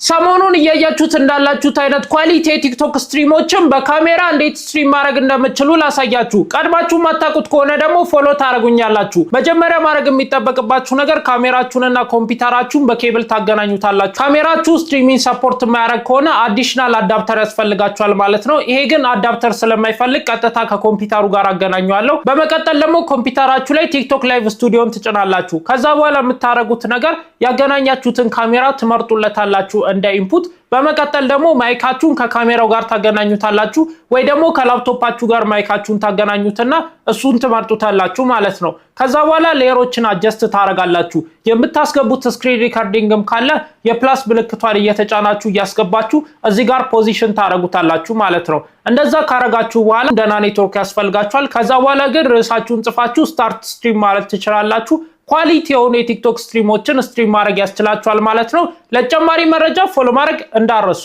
ሰሞኑን እያያችሁት እንዳላችሁት አይነት ኳሊቲ የቲክቶክ ስትሪሞችን በካሜራ እንዴት ስትሪም ማድረግ እንደምትችሉ ላሳያችሁ። ቀድማችሁ ማታቁት ከሆነ ደግሞ ፎሎ ታረጉኛላችሁ። መጀመሪያ ማድረግ የሚጠበቅባችሁ ነገር ካሜራችሁንና ኮምፒውተራችሁን በኬብል ታገናኙታላችሁ። ካሜራችሁ ስትሪሚንግ ሰፖርት የማያደርግ ከሆነ አዲሽናል አዳፕተር ያስፈልጋችኋል ማለት ነው። ይሄ ግን አዳፕተር ስለማይፈልግ ቀጥታ ከኮምፒውተሩ ጋር አገናኙዋለሁ። በመቀጠል ደግሞ ኮምፒውተራችሁ ላይ ቲክቶክ ላይቭ ስቱዲዮን ትጭናላችሁ። ከዛ በኋላ የምታረጉት ነገር ያገናኛችሁትን ካሜራ ትመርጡለታላችሁ እንደ ኢንፑት። በመቀጠል ደግሞ ማይካችሁን ከካሜራው ጋር ታገናኙታላችሁ ወይ ደግሞ ከላፕቶፓችሁ ጋር ማይካችሁን ታገናኙትና እሱን ትመርጡታላችሁ ማለት ነው። ከዛ በኋላ ሌየሮችን አጀስት ታረጋላችሁ። የምታስገቡት ስክሪን ሪከርዲንግም ካለ የፕላስ ምልክቷን እየተጫናችሁ እያስገባችሁ እዚህ ጋር ፖዚሽን ታረጉታላችሁ ማለት ነው። እንደዛ ካረጋችሁ በኋላ ደህና ኔትወርክ ያስፈልጋችኋል። ከዛ በኋላ ግን ርዕሳችሁን ጽፋችሁ ስታርት ስትሪም ማለት ትችላላችሁ። ኳሊቲ የሆኑ የቲክቶክ ስትሪሞችን ስትሪም ማድረግ ያስችላችኋል ማለት ነው። ለተጨማሪ መረጃ ፎሎ ማድረግ እንዳትረሱ።